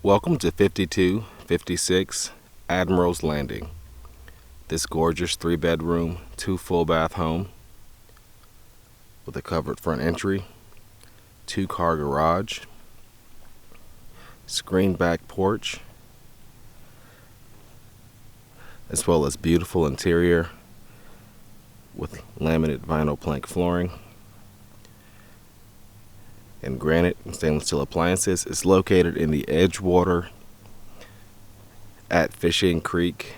Welcome to 5256 Admirals Landing. This gorgeous 3-bedroom, 2 full bath home with a covered front entry, 2-car garage, screened back porch, as well as beautiful interior with laminate vinyl plank flooring and granite and stainless steel appliances. Is located in the Edgewater at Fishing Creek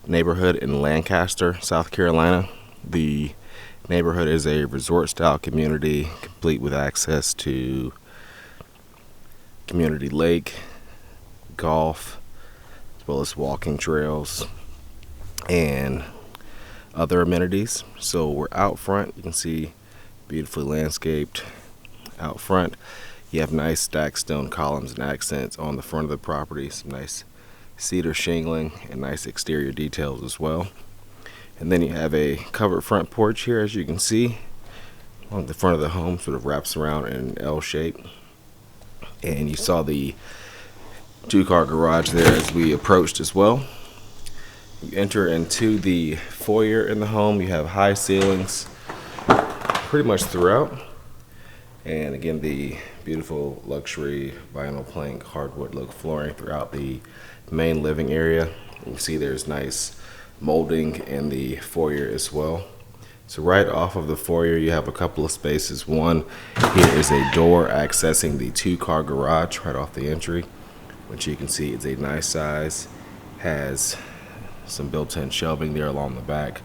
neighborhood in Lancaster, South Carolina. The neighborhood is a resort style community complete with access to community lake, golf, as well as walking trails and other amenities. So we're out front. You can see beautifully landscaped out front. You have nice stacked stone columns and accents on the front of the property, some nice cedar shingling and nice exterior details as well. And then you have a covered front porch here, as you can see, along the front of the home, sort of wraps around in an L shape. And you saw the 2-car garage there as we approached as well. You enter into the foyer in the home. You have high ceilings pretty much throughout. And again, the beautiful luxury vinyl plank hardwood look flooring throughout the main living area. You can see there's nice molding in the foyer as well. So right off of the foyer, you have a couple of spaces. One, here is a door accessing the 2-car garage right off the entry, which you can see is a nice size. Has some built-in shelving there along the back,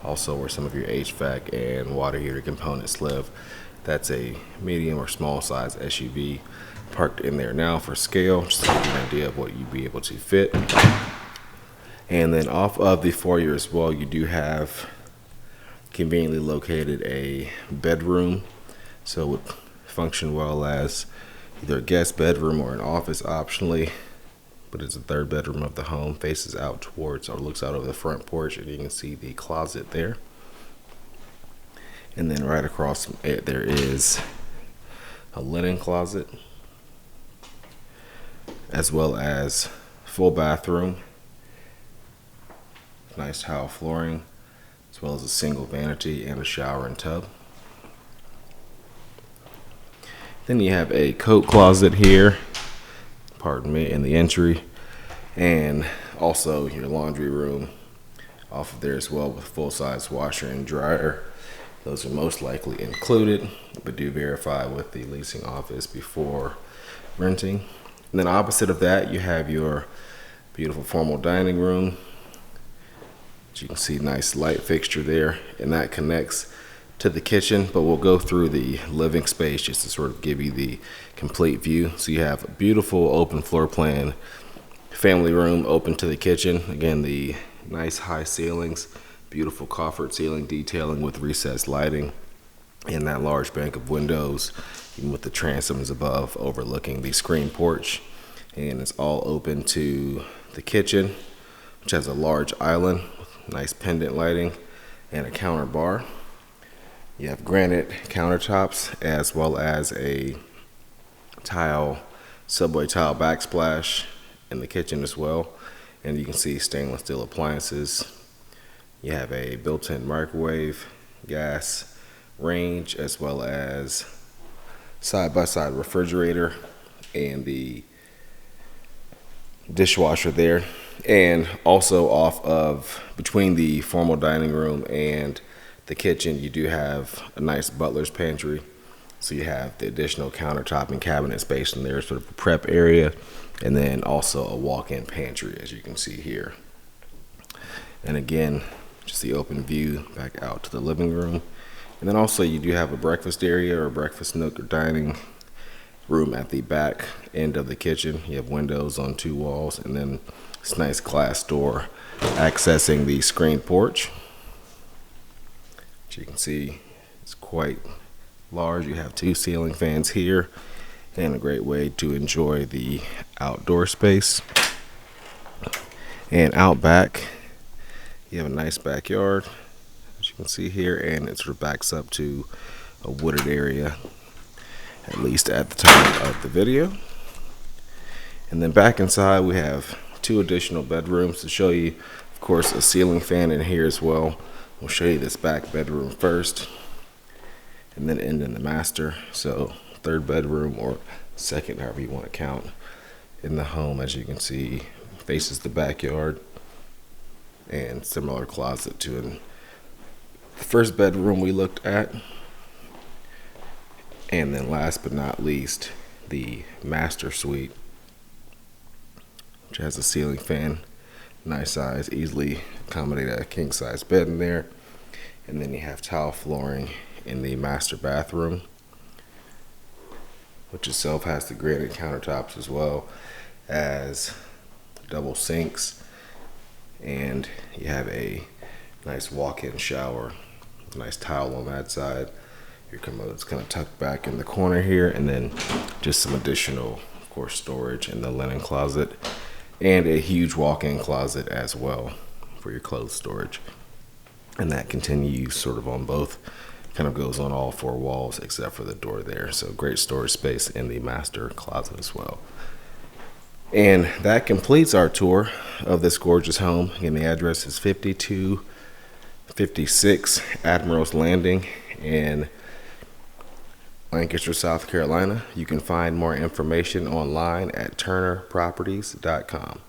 also where some of your HVAC and water heater components live. That's a medium or small size SUV parked in there now for scale, just to give you an idea of what you'd be able to fit. And then off of the foyer as well, you do have conveniently located a bedroom, so it would function well as either a guest bedroom or an office optionally, but it's the 3rd bedroom of the home, faces out towards or looks out over the front porch, and you can see the closet there. And then right across from it, there is a linen closet, as well as full bathroom, nice tile flooring, as well as a single vanity and a shower and tub. Then you have a coat closet here, pardon me, in the entry, and also your laundry room off of there as well, with full-size washer and dryer. Those are most likely included, but do verify with the leasing office before renting. And then opposite of that, you have your beautiful formal dining room. As you can see, nice light fixture there, and that connects to the kitchen, but we'll go through the living space just to sort of give you the complete view. So you have a beautiful open floor plan family room open to the kitchen. Again, the nice high ceilings, beautiful coffered ceiling detailing with recessed lighting, and that large bank of windows, even with the transoms above overlooking the screen porch. And it's all open to the kitchen, which has a large island with nice pendant lighting and a counter bar. You have granite countertops as well as a subway tile backsplash in the kitchen as well. And you can see stainless steel appliances. You have a built-in microwave, gas range, as well as side-by-side refrigerator and the dishwasher there. And also off of between the formal dining room and the kitchen, you do have a nice butler's pantry. So you have the additional countertop and cabinet space in there, sort of a prep area, and then also a walk-in pantry, as you can see here. And again, just the open view back out to the living room. And then also you do have a breakfast area or a breakfast nook or dining room at the back end of the kitchen. You have windows on 2 walls, and then this nice glass door accessing the screen porch. As you can see, it's quite large. You have 2 ceiling fans here, and a great way to enjoy the outdoor space. And out back, you have a nice backyard, as you can see here, and it sort of backs up to a wooded area, at least at the time of the video. And then back inside, we have 2 additional bedrooms to show you. Of course, a ceiling fan in here as well. We'll show you this back bedroom first and then end in the master. So 3rd bedroom or 2nd, however you want to count, in the home, as you can see, faces the backyard, and similar closet to the 1st bedroom we looked at. And then last but not least, the master suite, which has a ceiling fan, nice size, easily accommodate a king size bed in there. And then you have tile flooring in the master bathroom, which itself has the granite countertops as well as double sinks. And you have a nice walk-in shower, nice tile on that side. Your commode's kind of tucked back in the corner here, and then just some additional, of course, storage in the linen closet, and a huge walk-in closet as well for your clothes storage. And that continues sort of on both, kind of goes on all 4 walls except for the door there. So great storage space in the master closet as well. And that completes our tour of this gorgeous home. Again, the address is 5256 Admirals Landing in Lancaster, South Carolina. You can find more information online at turnerproperties.com.